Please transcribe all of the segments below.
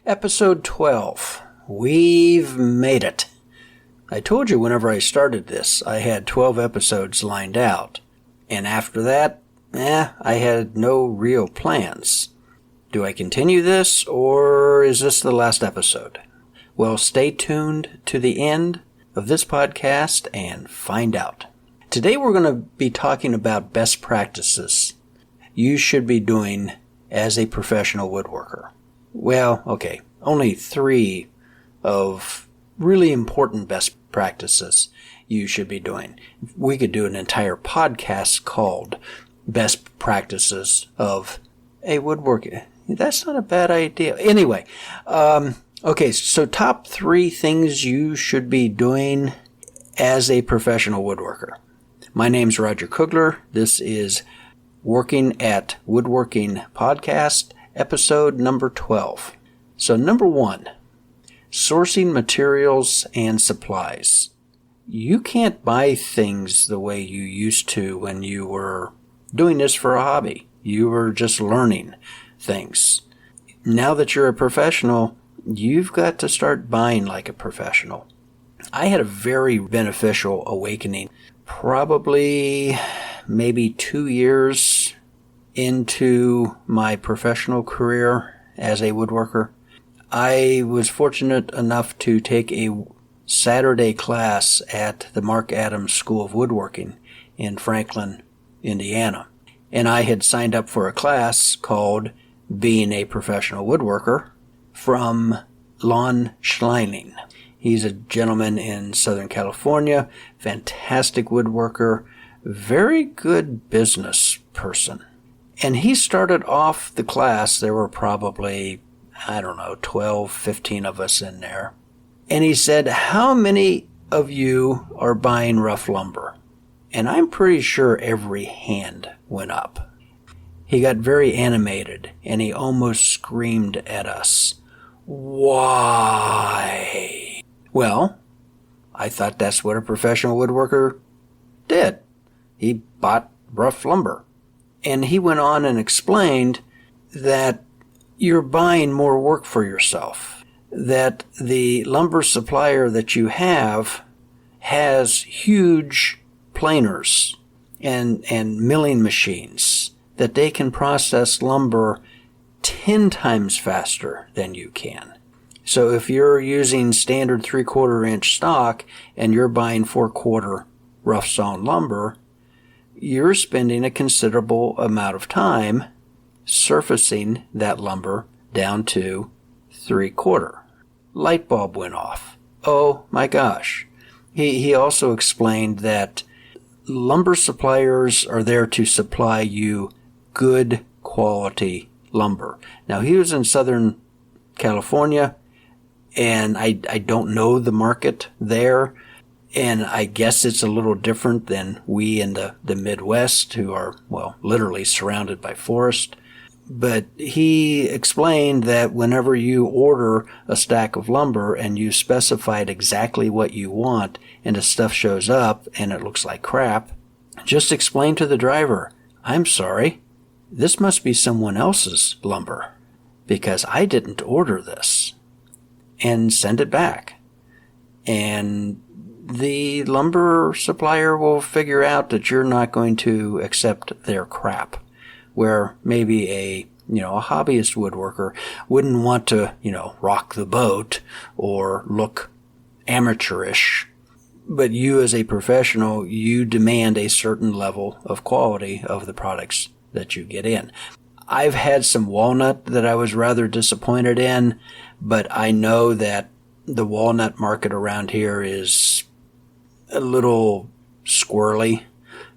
Episode 12. We've made it. I told you whenever I started this, I had 12 episodes lined out. And after that, I had no real plans. Do I continue this, or is this the last episode? Well, stay tuned to the end of this podcast and find out. Today we're going to be talking about best practices you should be doing as a professional woodworker. Well, okay, only 3 of really important best practices you should be doing. We could do an entire podcast called Best Practices of a Woodworker. That's not a bad idea. Anyway, okay, so top 3 things you should be doing as a professional woodworker. My name's Roger Kugler. This is Working at Woodworking Podcast, episode number 12. So number 1, sourcing materials and supplies. You can't buy things the way you used to when you were doing this for a hobby. You were just learning things. Now that you're a professional, you've got to start buying like a professional. I had a very beneficial awakening probably maybe 2 years into my professional career as a woodworker. I was fortunate enough to take a Saturday class at the Mark Adams School of Woodworking in Franklin, Indiana. And I had signed up for a class called Being a Professional Woodworker from Lon Schleining. He's a gentleman in Southern California, fantastic woodworker, very good business person. And he started off the class, there were probably, 12, 15 of us in there. And he said, how many of you are buying rough lumber? And I'm pretty sure every hand went up. He got very animated, and he almost screamed at us. Why? Well, I thought that's what a professional woodworker did. He bought rough lumber. And he went on and explained that you're buying more work for yourself, that the lumber supplier that you have has huge planers and milling machines that they can process lumber 10 times faster than you can. So if you're using standard 3/4 inch stock and you're buying 4/4 rough sawn lumber, you're spending a considerable amount of time surfacing that lumber down to 3/4. Light bulb went off. Oh my gosh. He also explained that lumber suppliers are there to supply you good quality lumber. Now, he was in Southern California, and I don't know the market there, and I guess it's a little different than we in the Midwest, who are, literally surrounded by forest. But he explained that whenever you order a stack of lumber and you specified exactly what you want and the stuff shows up and it looks like crap, just explain to the driver, I'm sorry, this must be someone else's lumber because I didn't order this, and send it back. And the lumber supplier will figure out that you're not going to accept their crap. Where maybe a hobbyist woodworker wouldn't want to, rock the boat or look amateurish. But you as a professional, you demand a certain level of quality of the products that you get in. I've had some walnut that I was rather disappointed in, but I know that the walnut market around here is a little squirrely,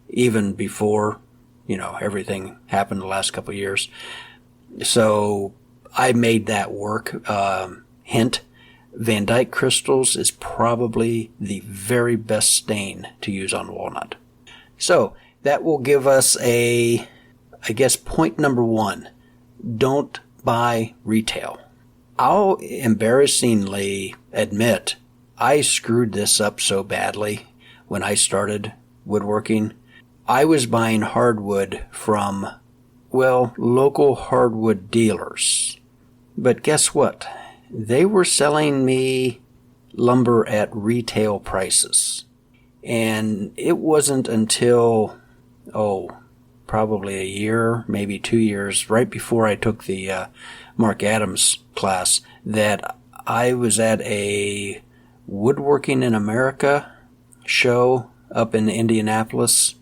even before everything happened the last couple of years. So I made that work. Hint, Van Dyke crystals is probably the very best stain to use on walnut. So that will give us point number 1. Don't buy retail. I'll embarrassingly admit I screwed this up so badly when I started woodworking. I was buying hardwood from, local hardwood dealers. But guess what? they were selling me lumber at retail prices. And it wasn't until, probably a year, maybe 2 years, right before I took the Mark Adams class, that I was at a Woodworking in America show up in Indianapolis,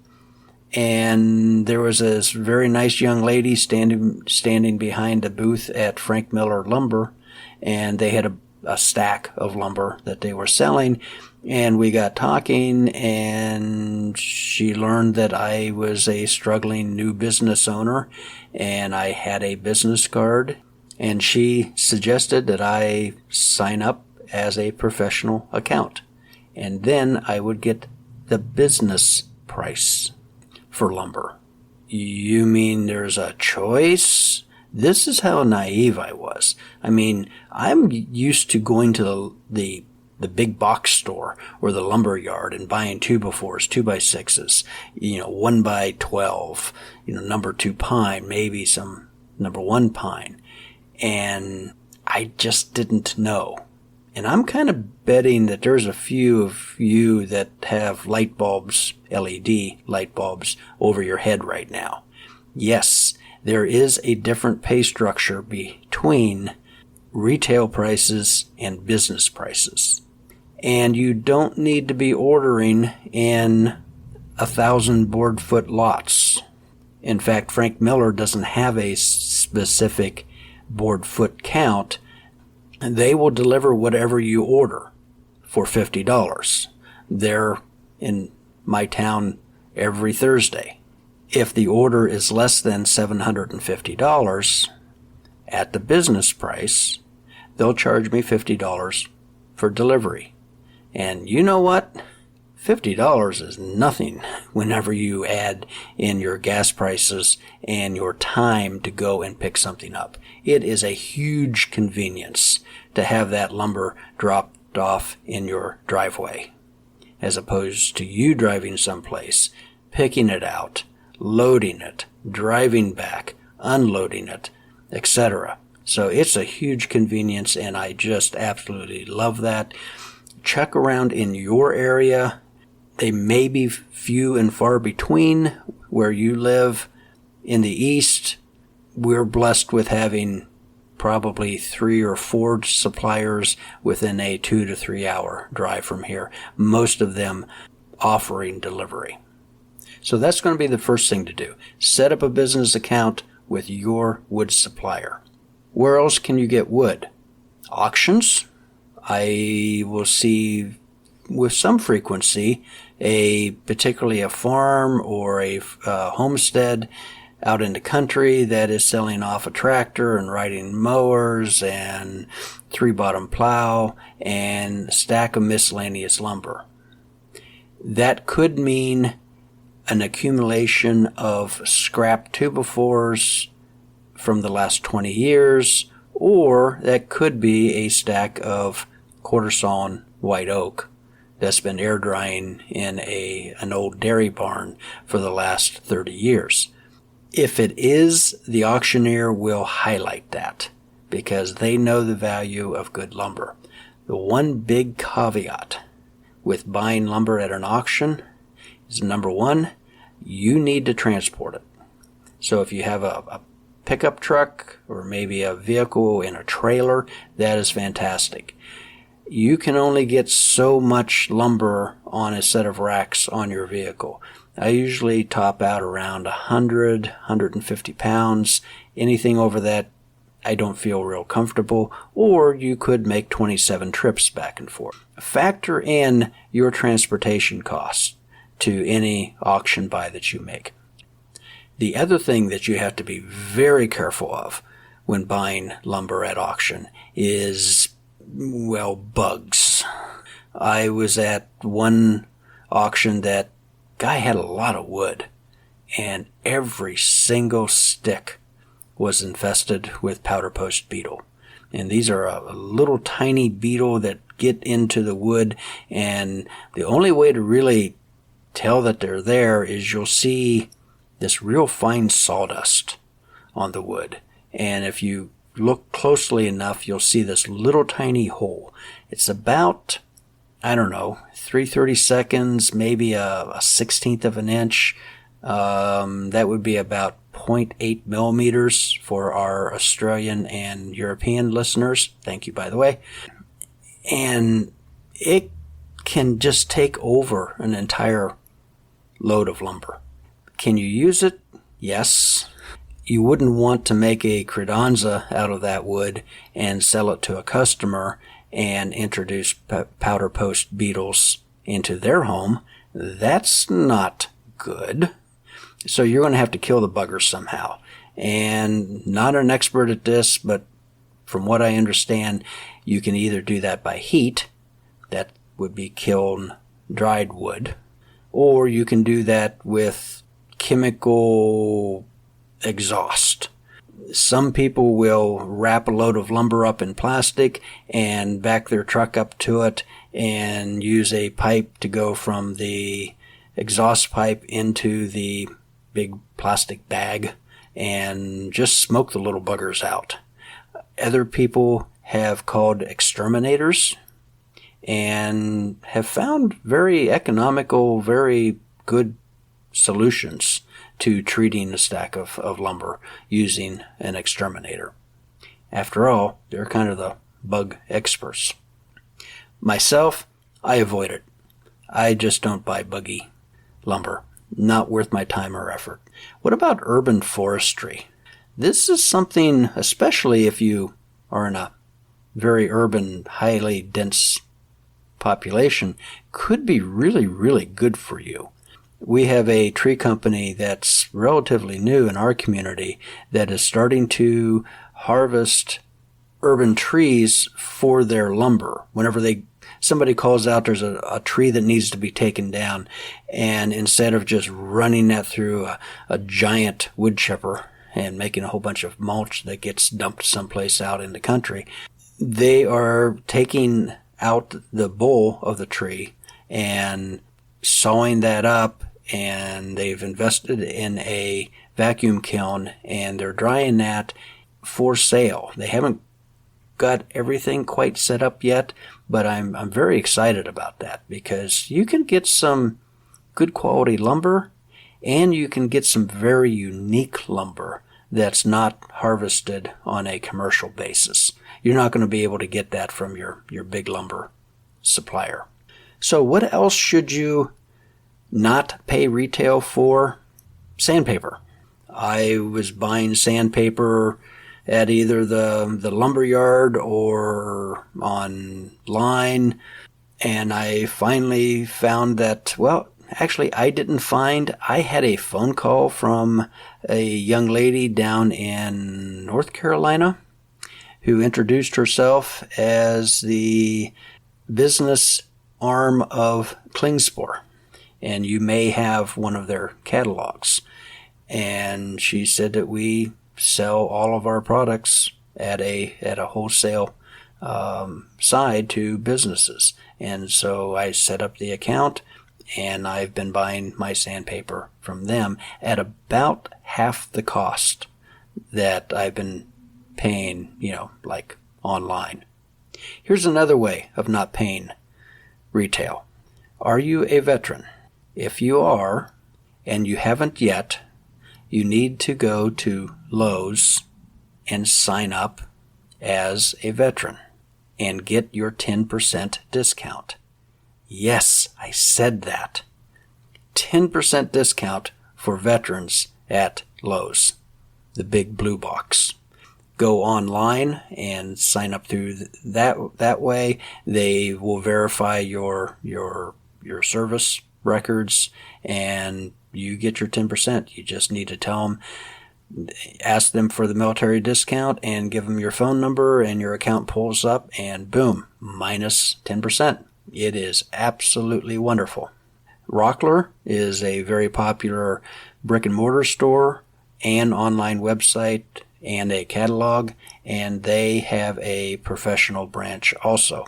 and there was this very nice young lady standing behind a booth at Frank Miller Lumber, and they had a stack of lumber that they were selling, and we got talking, and she learned that I was a struggling new business owner, and I had a business card, and she suggested that I sign up as a professional account, and then I would get the business price for lumber. You mean there's a choice? This is how naive I was. I mean, I'm used to going to the big box store or the lumber yard and buying 2x4s, 2x6s, 1x12, number 2 pine, maybe some number 1 pine. And I just didn't know. And I'm kind of betting that there's a few of you that have light bulbs, LED light bulbs, over your head right now. Yes, there is a different pay structure between retail prices and business prices. And you don't need to be ordering in 1,000 board foot lots. In fact, Frank Miller doesn't have a specific board foot count. They will deliver whatever you order for $50. They're in my town every Thursday. If the order is less than $750 at the business price, they'll charge me $50 for delivery. And you know what? $50 is nothing whenever you add in your gas prices and your time to go and pick something up. It is a huge convenience to have that lumber dropped off in your driveway, as opposed to you driving someplace, picking it out, loading it, driving back, unloading it, etc. So it's a huge convenience, and I just absolutely love that. Check around in your area. They may be few and far between where you live. In the East, we're blessed with having probably 3 or 4 suppliers within a 2 to 3 hour drive from here, most of them offering delivery. So that's going to be the first thing to do. Set up a business account with your wood supplier. Where else can you get wood? Auctions. I will see with some frequency particularly a farm or a homestead out in the country that is selling off a tractor and riding mowers and 3-bottom plow and a stack of miscellaneous lumber. That could mean an accumulation of scrap 2x4s from the last 20 years, or that could be a stack of quarter-sawn white oak that's been air drying in an old dairy barn for the last 30 years. If it is, the auctioneer will highlight that because they know the value of good lumber. The one big caveat with buying lumber at an auction is, number one, you need to transport it. So if you have a pickup truck or maybe a vehicle in a trailer, that is fantastic. You can only get so much lumber on a set of racks on your vehicle. I usually top out around 100, 150 pounds. Anything over that, I don't feel real comfortable, or you could make 27 trips back and forth. Factor in your transportation costs to any auction buy that you make. The other thing that you have to be very careful of when buying lumber at auction is, bugs. I was at one auction that guy had a lot of wood, and every single stick was infested with powder post beetle. And these are a little tiny beetle that get into the wood, and the only way to really tell that they're there is you'll see this real fine sawdust on the wood. And if you look closely enough, you'll see this little tiny hole. It's about, 3/32, maybe a 16th of an inch. That would be about 0.8 millimeters for our Australian and European listeners. Thank you, by the way. And it can just take over an entire load of lumber. Can you use it? Yes. You wouldn't want to make a credenza out of that wood and sell it to a customer and introduce powder post beetles into their home. That's not good. So you're going to have to kill the buggers somehow. And not an expert at this, but from what I understand, you can either do that by heat, that would be kiln dried wood, or you can do that with chemical exhaust. Some people will wrap a load of lumber up in plastic and back their truck up to it and use a pipe to go from the exhaust pipe into the big plastic bag and just smoke the little buggers out. Other people have called exterminators and have found very economical, very good solutions to treating a stack of lumber using an exterminator. After all, they're kind of the bug experts. Myself, I avoid it. I just don't buy buggy lumber. Not worth my time or effort. What about urban forestry? This is something, especially if you are in a very urban, highly dense population, could be really, really good for you. We have a tree company that's relatively new in our community that is starting to harvest urban trees for their lumber. Whenever somebody calls out there's a tree that needs to be taken down, and instead of just running that through a giant wood chipper and making a whole bunch of mulch that gets dumped someplace out in the country, they are taking out the bole of the tree and sawing that up, and they've invested in a vacuum kiln and they're drying that for sale. They haven't got everything quite set up yet, but I'm very excited about that because you can get some good quality lumber and you can get some very unique lumber that's not harvested on a commercial basis. You're not going to be able to get that from your big lumber supplier. So what else should you not pay retail for? Sandpaper. I was buying sandpaper at either the lumber yard or online, and I finally found that, I didn't find. I had a phone call from a young lady down in North Carolina who introduced herself as the business arm of Klingspor, and you may have one of their catalogs. And she said that we sell all of our products at a wholesale side to businesses. And so I set up the account, and I've been buying my sandpaper from them at about half the cost that I've been paying, like online. Here's another way of not paying retail. Are you a veteran? If you are, and you haven't yet, you need to go to Lowe's and sign up as a veteran and get your 10% discount. Yes, I said that. 10% discount for veterans at Lowe's, the big blue box. Go online and sign up through that way. They will verify your service records and you get your 10%. You just need to tell them, ask them for the military discount and give them your phone number, and your account pulls up and boom, minus 10%. It is absolutely wonderful. Rockler is a very popular brick and mortar store and online website and a catalog, and they have a professional branch also.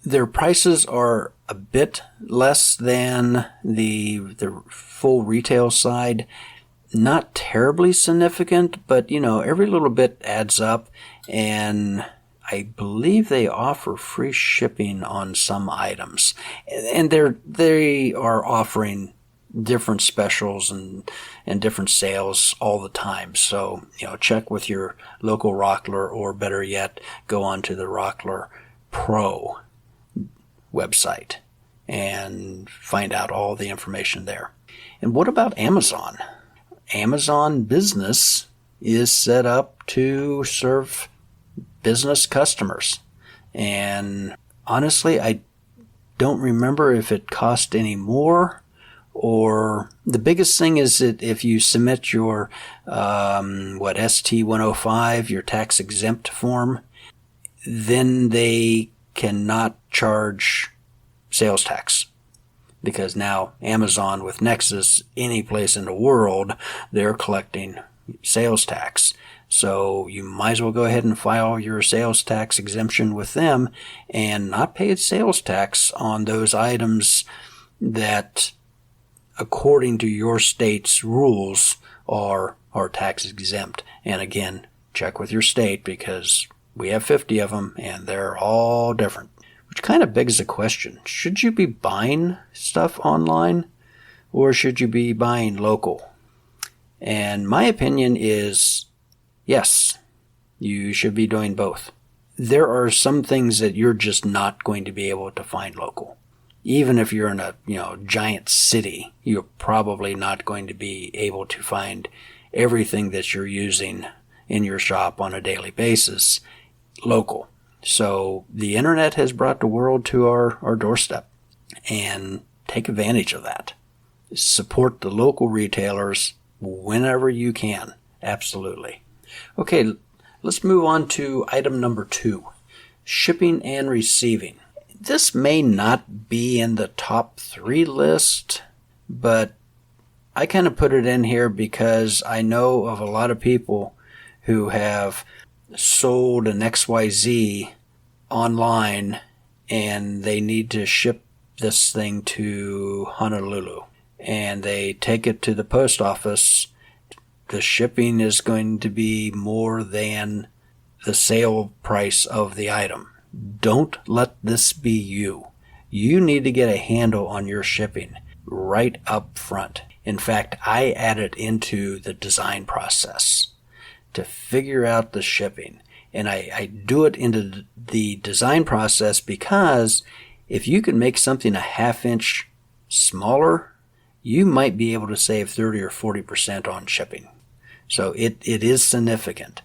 Their prices are a bit less than the full retail side. Not terribly significant, but every little bit adds up, and I believe they offer free shipping on some items. And they are offering different specials and different sales all the time. So, check with your local Rockler, or better yet, go onto the Rockler Pro website and find out all the information there. And what about Amazon? Amazon Business is set up to serve business customers. And honestly, I don't remember if it cost any more, or the biggest thing is that if you submit your ST-105, your tax exempt form, then they cannot charge sales tax, because now Amazon with Nexus, any place in the world, they're collecting sales tax. So you might as well go ahead and file your sales tax exemption with them and not pay sales tax on those items that, according to your state's rules, are tax exempt. And again, check with your state, because we have 50 of them and they're all different. Which kind of begs the question, should you be buying stuff online or should you be buying local? And my opinion is yes, you should be doing both. There are some things that you're just not going to be able to find local. Even if you're in a giant city, you're probably not going to be able to find everything that you're using in your shop on a daily basis local. So the internet has brought the world to our doorstep, and take advantage of that. Support the local retailers whenever you can. Absolutely. Okay, let's move on to item number 2, shipping and receiving. This may not be in the top 3 list, but I kind of put it in here because I know of a lot of people who have sold an XYZ online and they need to ship this thing to Honolulu, and they take it to the post office. The shipping is going to be more than the sale price of the item. Don't let this be you. You need to get a handle on your shipping right up front. In fact, I add it into the design process to figure out the shipping. And I do it into the design process because if you can make something a ½ inch smaller, you might be able to save 30 or 40% on shipping. So it is significant.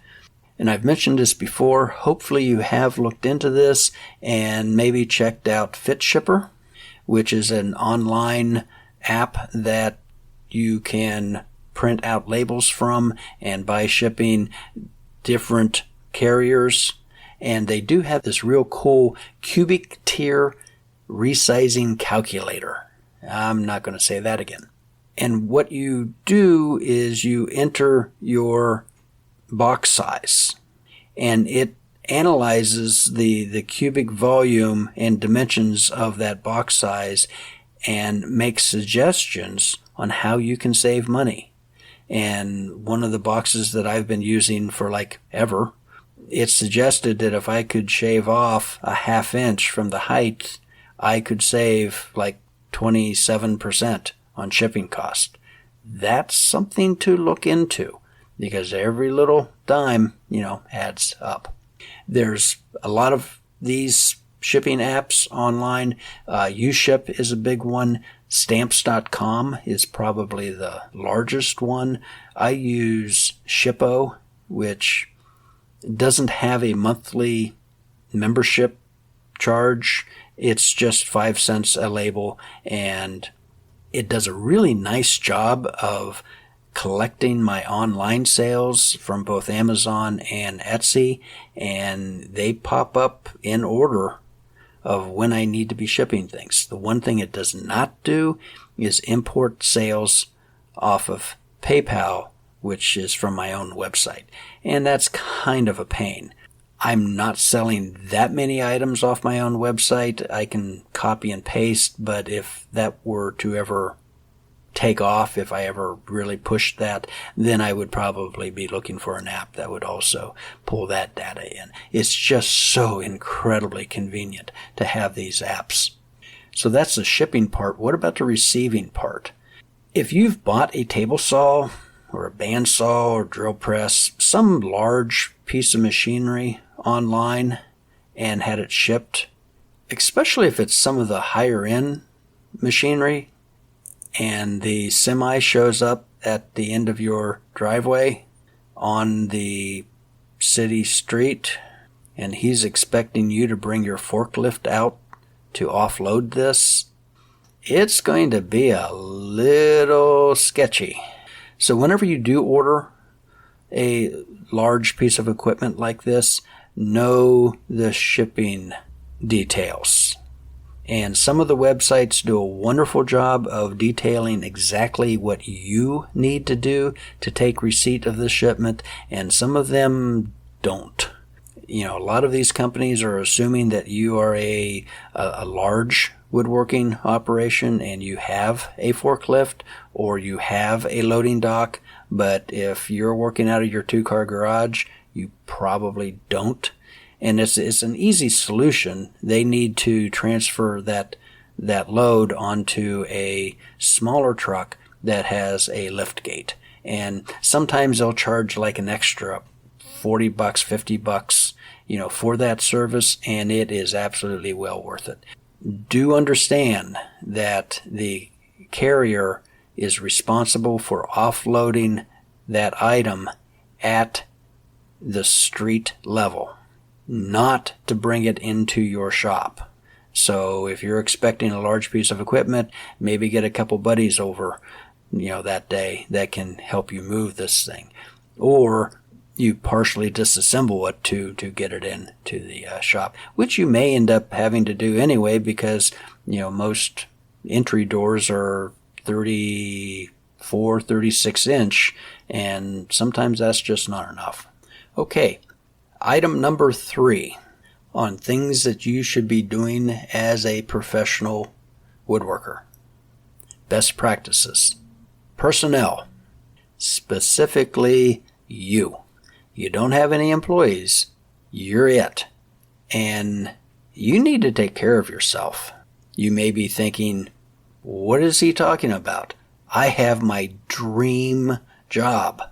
And I've mentioned this before. Hopefully you have looked into this and maybe checked out FitShipper, which is an online app that you can print out labels from and buy shipping different carriers. And they do have this real cool cubic tier resizing calculator. I'm not going to say that again. And what you do is you enter your box size, and it analyzes the cubic volume and dimensions of that box size and makes suggestions on how you can save money. And one of the boxes that I've been using for ever, it suggested that if I could shave off a ½ inch from the height, I could save 27% on shipping cost. That's something to look into, because every little dime, adds up. There's a lot of these shipping apps online. UShip is a big one. Stamps.com is probably the largest one. I use Shippo, which doesn't have a monthly membership charge. It's just 5 cents a label, and it does a really nice job of collecting my online sales from both Amazon and Etsy, and they pop up in order of when I need to be shipping things. The one thing it does not do is import sales off of PayPal, which is from my own website, and that's kind of a pain. I'm not selling that many items off my own website. I can copy and paste, but if that were to ever take off, if I ever really pushed that, then I would probably be looking for an app that would also pull that data in. It's just so incredibly convenient to have these apps. So that's the shipping part. What about the receiving part? If you've bought a table saw or a bandsaw or drill press, some large piece of machinery online and had it shipped, especially if it's some of the higher end machinery and the semi shows up at the end of your driveway on the city street and he's expecting you to bring your forklift out to offload this, it's going to be a little sketchy. So whenever you do order a large piece of equipment like this, know the shipping details. And some of the websites do a wonderful job of detailing exactly what you need to do to take receipt of the shipment, and some of them don't. You know, a lot of these companies are assuming that you are a large woodworking operation and you have a forklift or you have a loading dock, but if you're working out of your 2-car garage, you probably don't. And it's an easy solution. They need to transfer that load onto a smaller truck that has a lift gate. And sometimes they'll charge like an extra $40, $50, for that service, and it is absolutely well worth it. Do understand that the carrier is responsible for offloading that item at the street level, not to bring it into your shop. So if you're expecting a large piece of equipment, maybe get a couple buddies over, that day that can help you move this thing. Or you partially disassemble it to get it into the shop, which you may end up having to do anyway because, most entry doors are 34, 36 inch, and sometimes that's just not enough. Okay, item number 3 on things that you should be doing as a professional woodworker. Best practices. Personnel, specifically you. You don't have any employees, you're it. And you need to take care of yourself. You may be thinking, what is he talking about? I have my dream job.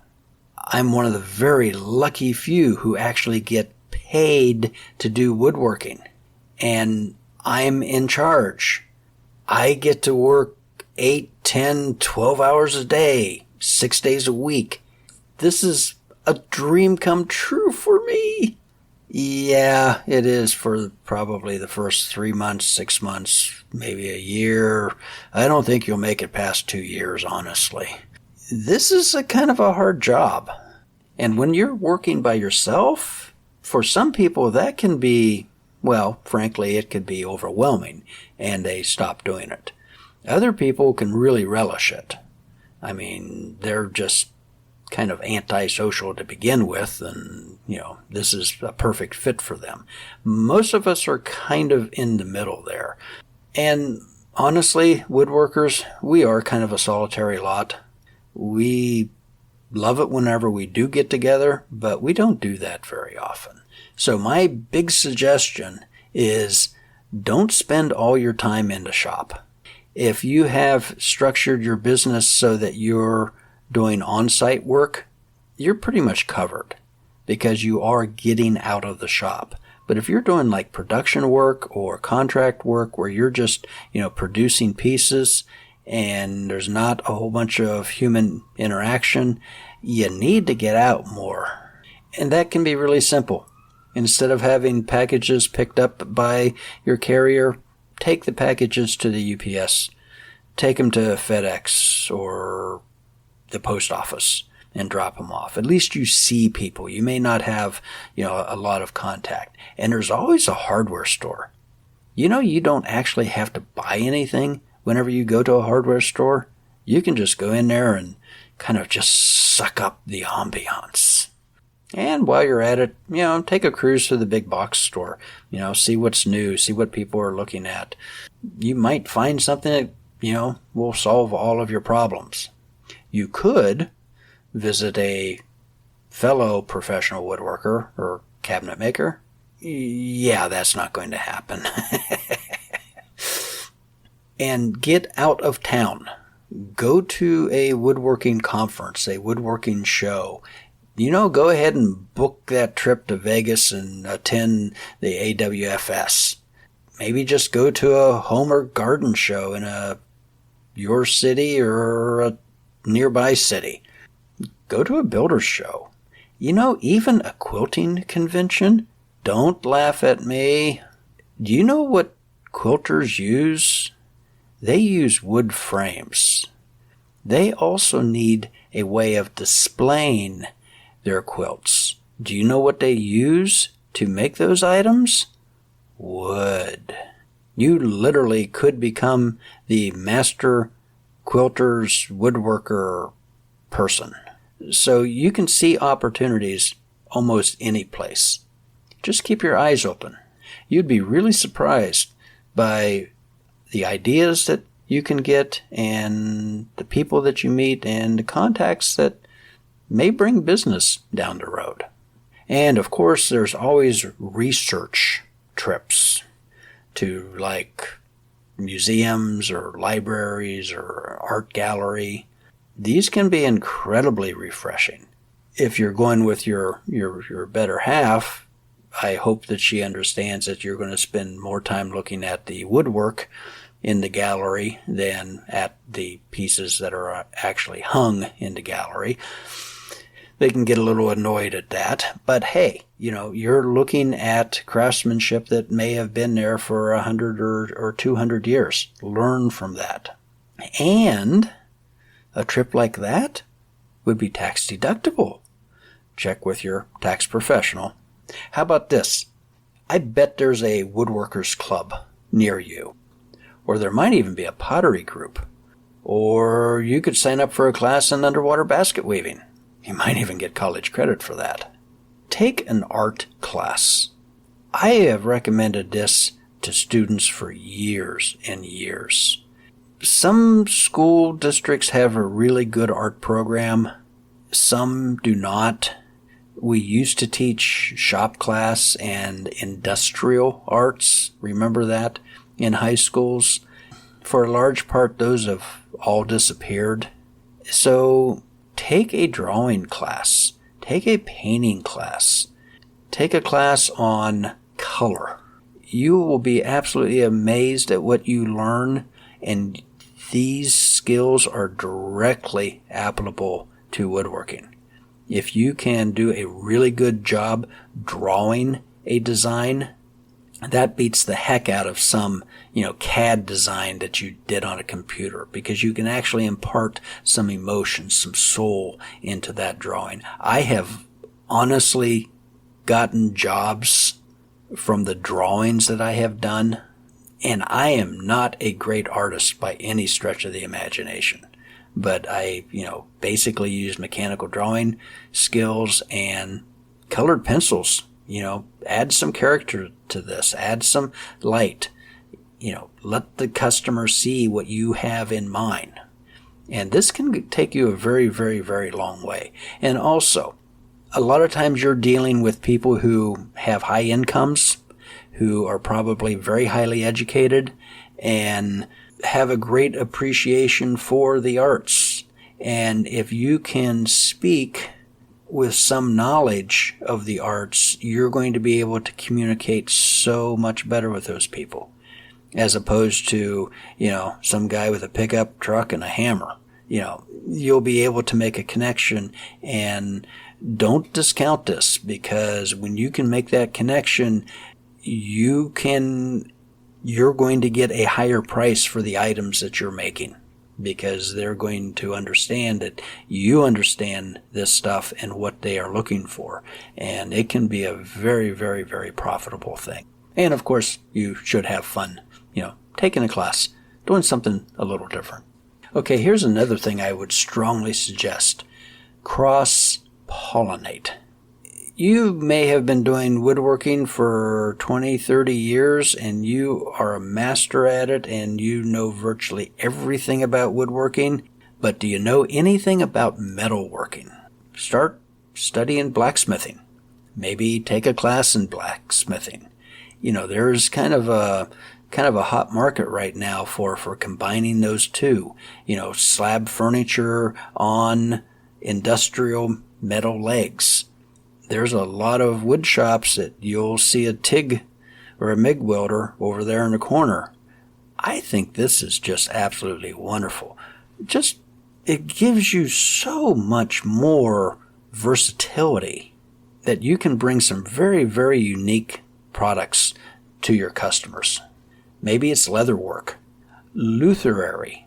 I'm one of the very lucky few who actually get paid to do woodworking. And I'm in charge. I get to work 8, 10, 12 hours a day, 6 days a week. This is a dream come true for me. Yeah, it is for probably the first 3 months, 6 months, maybe a year. I don't think you'll make it past 2 years, honestly. This is a kind of a hard job. And when you're working by yourself, for some people that can be, well, frankly, it could be overwhelming and they stop doing it. Other people can really relish it. I mean, they're just kind of antisocial to begin with, and, this is a perfect fit for them. Most of us are kind of in the middle there. And honestly, woodworkers, we are kind of a solitary lot. We love it whenever we do get together, but we don't do that very often. So my big suggestion is don't spend all your time in the shop. If you have structured your business so that you're doing on-site work, you're pretty much covered because you are getting out of the shop. But if you're doing like production work or contract work where you're just, producing pieces and there's not a whole bunch of human interaction, you need to get out more. And that can be really simple. Instead of having packages picked up by your carrier, take the packages to the UPS. Take them to FedEx or the post office and drop them off. At least you see people. You may not have, a lot of contact. And there's always a hardware store. You don't actually have to buy anything whenever you go to a hardware store. You can just go in there and kind of just suck up the ambiance. And while you're at it, take a cruise to the big box store. See what's new, see what people are looking at. You might find something that will solve all of your problems. You could visit a fellow professional woodworker or cabinet maker. Yeah, that's not going to happen. And get out of town. Go to a woodworking conference, a woodworking show. Go ahead and book that trip to Vegas and attend the AWFS. Maybe just go to a home or garden show in your city or a nearby city. Go to a builder's show. Even a quilting convention. Don't laugh at me. Do you know what quilters use? They use wood frames. They also need a way of displaying their quilts. Do you know what they use to make those items? Wood. You literally could become the master quilter's woodworker person. So you can see opportunities almost any place. Just keep your eyes open. You'd be really surprised by the ideas that you can get and the people that you meet and the contacts that may bring business down the road. And of course, there's always research trips to museums or libraries or art gallery. These can be incredibly refreshing. If you're going with your better half, I hope that she understands that you're going to spend more time looking at the woodwork in the gallery than at the pieces that are actually hung in the gallery. They can get a little annoyed at that. But hey, you're looking at craftsmanship that may have been there for 100 or 200 years. Learn from that. And a trip like that would be tax deductible. Check with your tax professional. How about this? I bet there's a woodworkers club near you. Or there might even be a pottery group. Or you could sign up for a class in underwater basket weaving. You might even get college credit for that. Take an art class. I have recommended this to students for years and years. Some school districts have a really good art program. Some do not. We used to teach shop class and industrial arts. Remember that? In high schools. For a large part, those have all disappeared. So take a drawing class. Take a painting class. Take a class on color. You will be absolutely amazed at what you learn, and these skills are directly applicable to woodworking. If you can do a really good job drawing a design, that beats the heck out of some, CAD design that you did on a computer, because you can actually impart some emotion, some soul into that drawing. I have honestly gotten jobs from the drawings that I have done, and I am not a great artist by any stretch of the imagination. But I, basically use mechanical drawing skills and colored pencils. Add some character to this, add some light, let the customer see what you have in mind. And this can take you a very, very, very long way. And also, a lot of times you're dealing with people who have high incomes, who are probably very highly educated and have a great appreciation for the arts. And if you can speak with some knowledge of the arts, you're going to be able to communicate so much better with those people, as opposed to, some guy with a pickup truck and a hammer. You'll be able to make a connection, and don't discount this, because when you can make that connection, you're going to get a higher price for the items that you're making, because they're going to understand that you understand this stuff and what they are looking for. And it can be a very, very, very profitable thing. And of course, you should have fun, taking a class, doing something a little different. Okay, here's another thing I would strongly suggest. Cross-pollinate. You may have been doing woodworking for 20, 30 years, and you are a master at it, and you know virtually everything about woodworking, but do you know anything about metalworking? Start studying blacksmithing. Maybe take a class in blacksmithing. There's kind of a hot market right now for combining those two. Slab furniture on industrial metal legs. There's a lot of wood shops that you'll see a TIG or a MIG welder over there in the corner. I think this is just absolutely wonderful. It gives you so much more versatility that you can bring some very, very unique products to your customers. Maybe it's leatherwork, lutherary,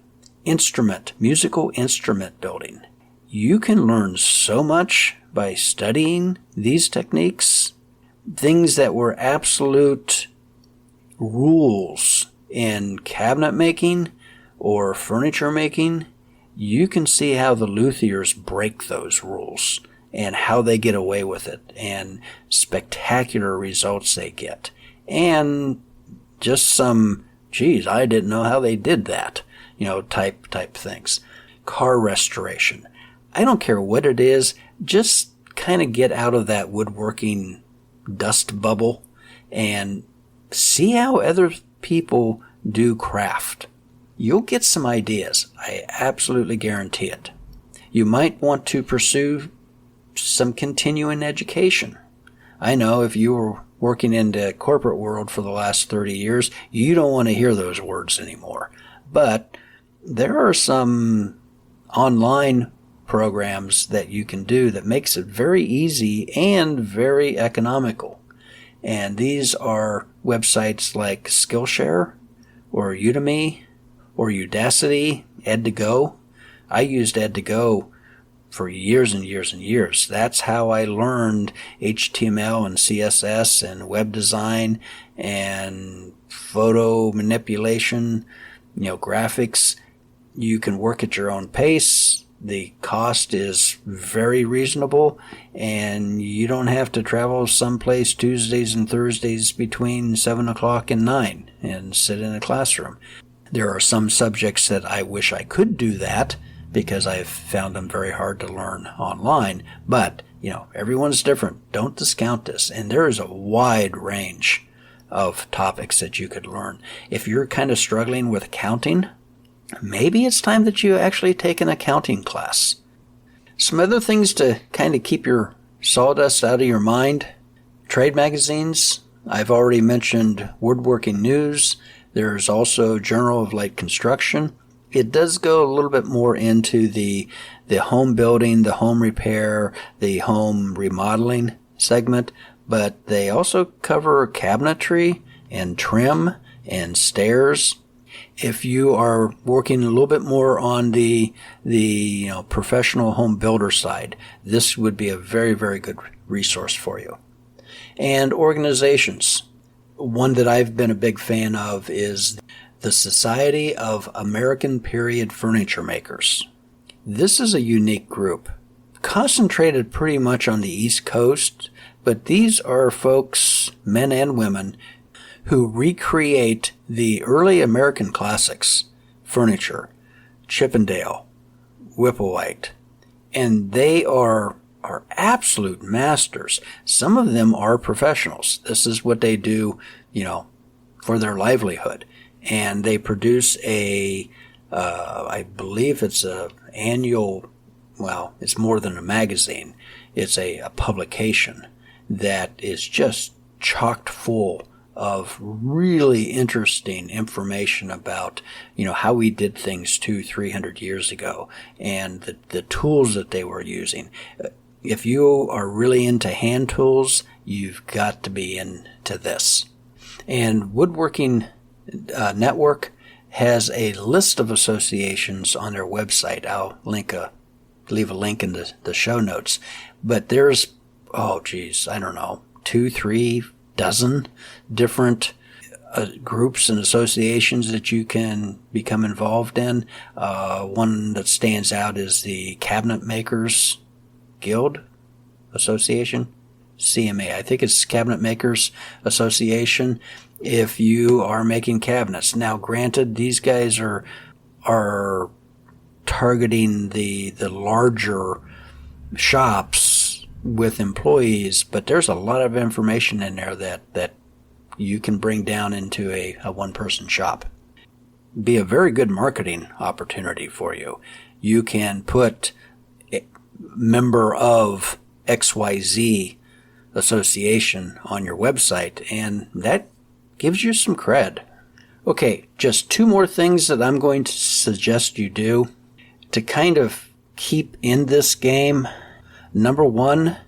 musical instrument building. You can learn so much by studying these techniques. Things that were absolute rules in cabinet making or furniture making, you can see how the luthiers break those rules and how they get away with it and spectacular results they get. And just some, geez, I didn't know how they did that, type things. Car restoration. I don't care what it is, just kind of get out of that woodworking dust bubble and see how other people do craft. You'll get some ideas. I absolutely guarantee it. You might want to pursue some continuing education. I know if you were working in the corporate world for the last 30 years, you don't want to hear those words anymore. But there are some online programs that you can do that makes it very easy and very economical. And these are websites like Skillshare or Udemy or Udacity, Ed2Go. I used Ed2Go for years and years and years. That's how I learned HTML and CSS and web design and photo manipulation, graphics. You can work at your own pace. The cost is very reasonable, and you don't have to travel someplace Tuesdays and Thursdays between 7 o'clock and 9 and sit in a classroom. There are some subjects that I wish I could do that because I've found them very hard to learn online. But, everyone's different. Don't discount this. And there is a wide range of topics that you could learn. If you're kind of struggling with accounting, maybe it's time that you actually take an accounting class. Some other things to kind of keep your sawdust out of your mind. Trade magazines. I've already mentioned Woodworking News. There's also Journal of Light Construction. It does go a little bit more into the home building, the home repair, the home remodeling segment, but they also cover cabinetry and trim and stairs. If you are working a little bit more on the professional home builder side, this would be a very, very good resource for you. And organizations. One that I've been a big fan of is the Society of American Period Furniture Makers. This is a unique group, concentrated pretty much on the East Coast, but these are folks, men and women, who recreate the early American classics, furniture, Chippendale, Whipplewhite, and they are absolute masters. Some of them are professionals. This is what they do, for their livelihood. And they produce I believe it's a annual, it's more than a magazine. It's a publication that is just chocked full of really interesting information about, how we did things 200-300 years ago and the tools that they were using. If you are really into hand tools, you've got to be into this. And Woodworking Network has a list of associations on their website. I'll leave a link in the show notes. But there's, I don't know, 2-3 dozen different groups and associations that you can become involved in. One that stands out is the Cabinet Makers Guild Association. CMA. I think it's Cabinet Makers Association. If you are making cabinets. Now, granted, these guys are targeting the larger shops with employees, but there's a lot of information in there that you can bring down into a one-person shop. Be a very good marketing opportunity for you. You can put a member of XYZ association on your website, and that gives you some cred. Okay, just 2 more things that I'm going to suggest you do to kind of keep in this game. Number 1,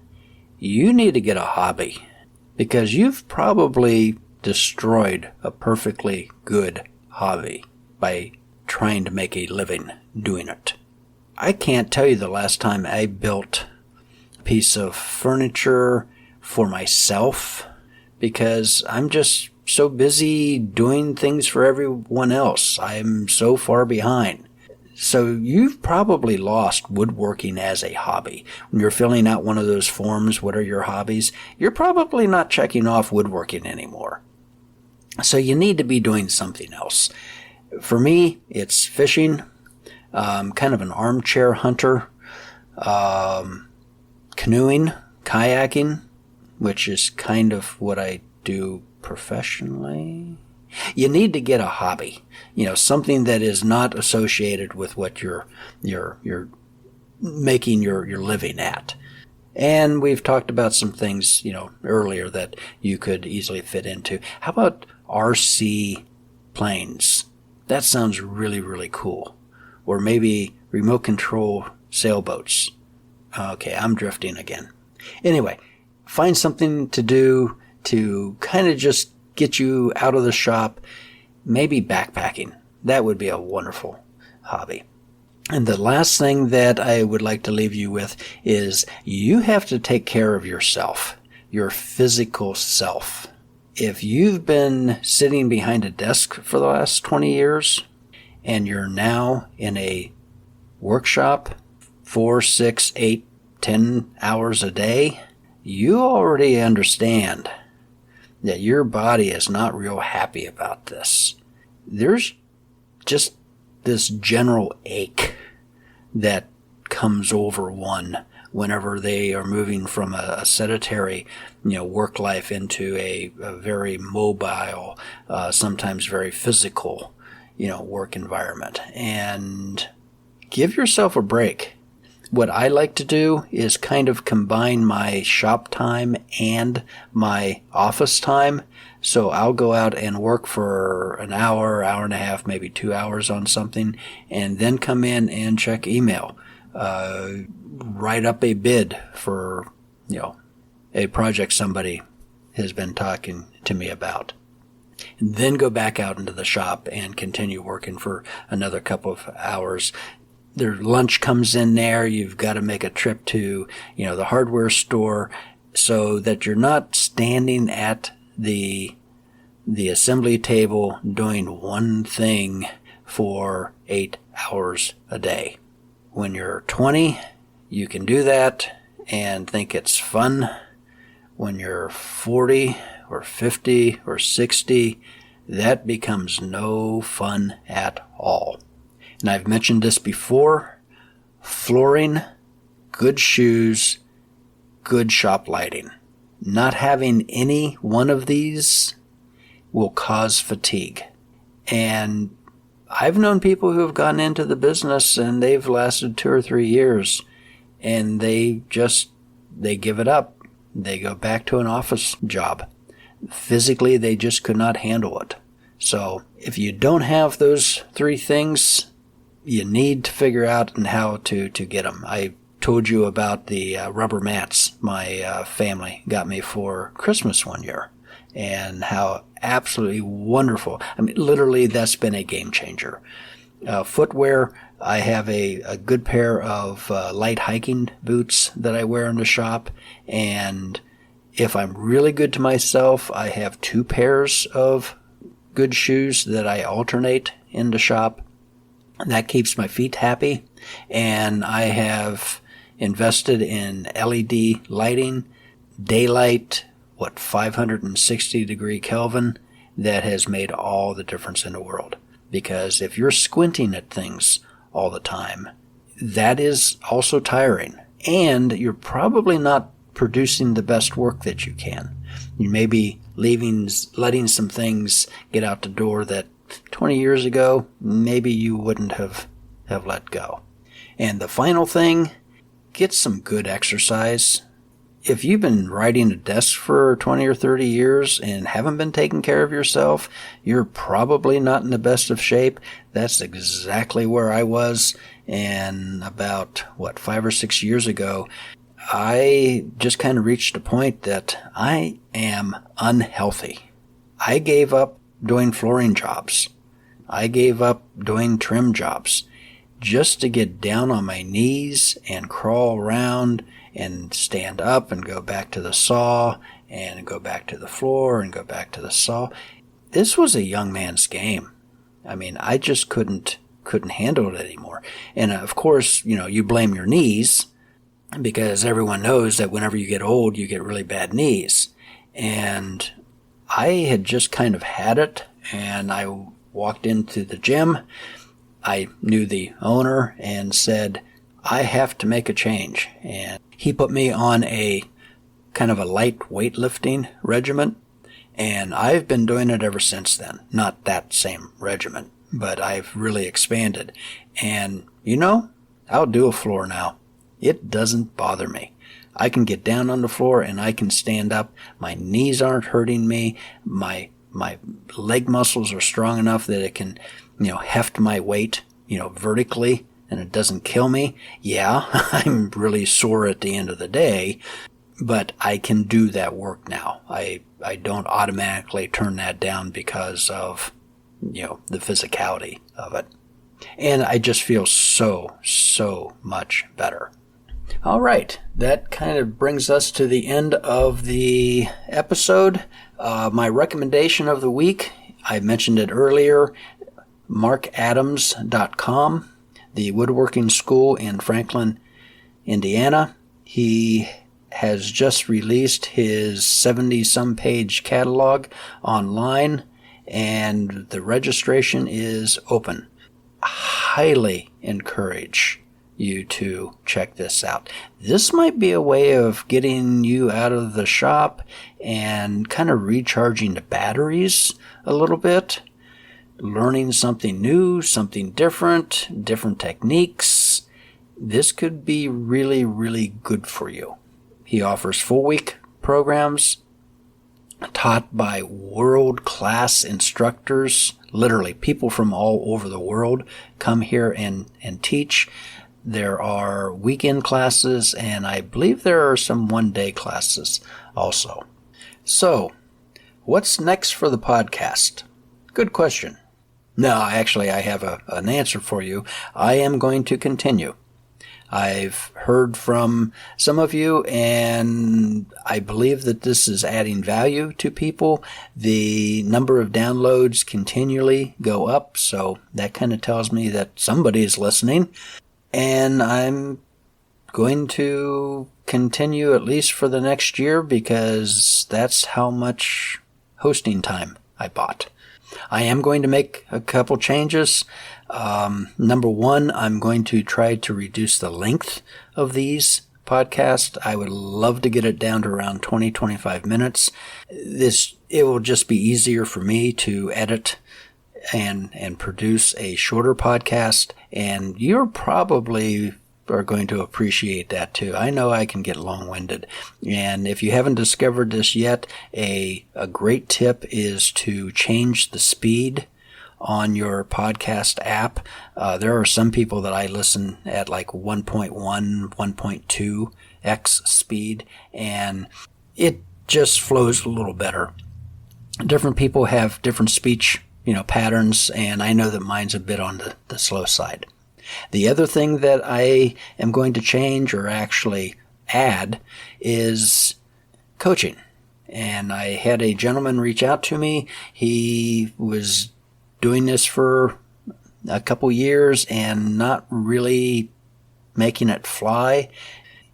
you need to get a hobby, because you've probably destroyed a perfectly good hobby by trying to make a living doing it. I can't tell you the last time I built a piece of furniture for myself, because I'm just so busy doing things for everyone else. I'm so far behind. So you've probably lost woodworking as a hobby. When you're filling out one of those forms, what are your hobbies? You're probably not checking off woodworking anymore. So you need to be doing something else. For me, it's fishing, kind of an armchair hunter, canoeing, kayaking, which is kind of what I do professionally. You need to get a hobby, something that is not associated with what you're making your living at. And we've talked about some things, earlier that you could easily fit into. How about RC planes? That sounds really, really cool. Or maybe remote control sailboats. Okay, I'm drifting again. Anyway, find something to do to kind of just get you out of the shop. Maybe backpacking. That would be a wonderful hobby. And the last thing that I would like to leave you with is you have to take care of yourself, your physical self. If you've been sitting behind a desk for the last 20 years and you're now in a workshop 4, 6, 8, 10 hours a day, you already understand that your body is not real happy about this. There's just this general ache that comes over one whenever they are moving from a sedentary, work life into a very mobile, sometimes very physical, work environment. And give yourself a break. What I like to do is kind of combine my shop time and my office time. So I'll go out and work for an hour, hour and a half, maybe 2 hours on something, and then come in and check email, write up a bid for, a project somebody has been talking to me about. And then go back out into the shop and continue working for another couple of hours. Their lunch comes in there. You've got to make a trip to, the hardware store so that you're not standing at the assembly table doing one thing for 8 hours a day. When you're 20, you can do that and think it's fun. When you're 40 or 50 or 60, that becomes no fun at all. And I've mentioned this before, flooring, good shoes, good shop lighting. Not having any one of these will cause fatigue. And I've known people who have gotten into the business and they've lasted 2 or 3 years and they give it up. They go back to an office job. Physically, they just could not handle it. So if you don't have those 3 things, you need to figure out how to get them. I told you about the rubber mats my family got me for Christmas one year and how absolutely wonderful. I mean, literally, that's been a game changer. Footwear, I have a good pair of light hiking boots that I wear in the shop. And if I'm really good to myself, I have 2 pairs of good shoes that I alternate in the shop. That keeps my feet happy. And I have invested in LED lighting daylight, 560 degree Kelvin, that has made all the difference in the world. Because if you're squinting at things all the time, that is also tiring. And you're probably not producing the best work that you can. You may be letting some things get out the door that 20 years ago, maybe you wouldn't have let go. And the final thing, get some good exercise. If you've been riding a desk for 20 or 30 years and haven't been taking care of yourself, you're probably not in the best of shape. That's exactly where I was. And about, 5 or 6 years ago, I just kind of reached a point that I am unhealthy. I gave up doing flooring jobs. I gave up doing trim jobs just to get down on my knees and crawl around and stand up and go back to the saw and go back to the floor and go back to the saw. This was a young man's game. I mean, I just couldn't handle it anymore. And of course, you blame your knees because everyone knows that whenever you get old, you get really bad knees. And I had just kind of had it, and I walked into the gym. I knew the owner and said, I have to make a change. And he put me on a kind of a light weightlifting regimen, and I've been doing it ever since then. Not that same regimen, but I've really expanded. And, I'll do a floor now. It doesn't bother me. I can get down on the floor and I can stand up. My knees aren't hurting me. My leg muscles are strong enough that it can, heft my weight, vertically, and it doesn't kill me. Yeah, I'm really sore at the end of the day, but I can do that work now. I don't automatically turn that down because of, the physicality of it. And I just feel so much better. All right, that kind of brings us to the end of the episode. My recommendation of the week, I mentioned it earlier, markadams.com, the woodworking school in Franklin, Indiana. He has just released his 70-some page catalog online, and the registration is open. Highly encourage you to check this out. This might be a way of getting you out of the shop and kind of recharging the batteries a little bit, learning something new, something different techniques. This could be really, really good for you. He offers full-week programs taught by world-class instructors. Literally, people from all over the world come here and teach. There are weekend classes, and I believe there are some one-day classes also. So, what's next for the podcast? Good question. No, actually, I have an answer for you. I am going to continue. I've heard from some of you, and I believe that this is adding value to people. The number of downloads continually go up, so that kind of tells me that somebody is listening. And I'm going to continue at least for the next year because that's how much hosting time I bought. I am going to make a couple changes. Number one, I'm going to try to reduce the length of these podcasts. I would love to get it down to around 20-25 minutes. It will just be easier for me to edit and produce a shorter podcast, and you're probably are going to appreciate that too. I know I can get long-winded, and if you haven't discovered this yet, a great tip is to change the speed on your podcast app. There are some people that I listen at like 1.1, 1.2x speed, and it just flows a little better. Different people have different speech patterns, and I know that mine's a bit on the slow side. The other thing that I am going to change or actually add is coaching. And I had a gentleman reach out to me. He was doing this for a couple years and not really making it fly.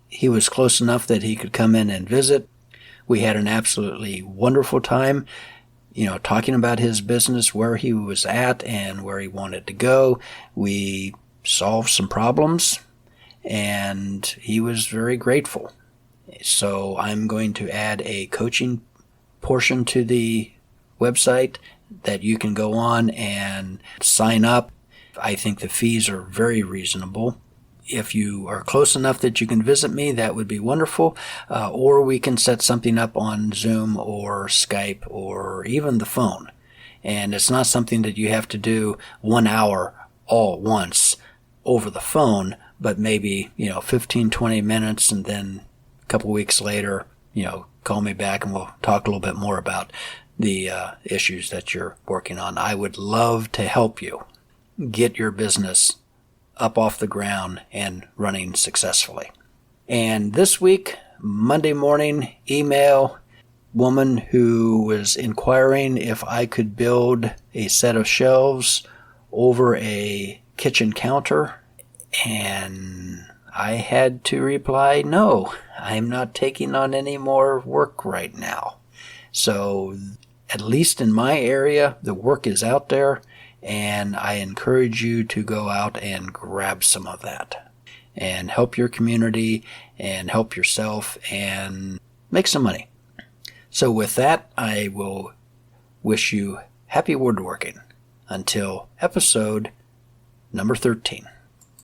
He was close enough that he could come in and visit. We had an absolutely wonderful time, talking about his business, where he was at and where he wanted to go. We solved some problems, and he was very grateful. So I'm going to add a coaching portion to the website that you can go on and sign up. I think the fees are very reasonable. If you are close enough that you can visit me, that would be wonderful. Or we can set something up on Zoom or Skype or even the phone. And it's not something that you have to do 1 hour all at once over the phone, but maybe, 15, 20 minutes, and then a couple weeks later, call me back and we'll talk a little bit more about the issues that you're working on. I would love to help you get your business up off the ground and running successfully. And this week, Monday morning, email woman who was inquiring if I could build a set of shelves over a kitchen counter, and I had to reply, no, I'm not taking on any more work right now. So at least in my area, the work is out there, and I encourage you to go out and grab some of that and help your community and help yourself and make some money. So with that, I will wish you happy woodworking until episode number 13.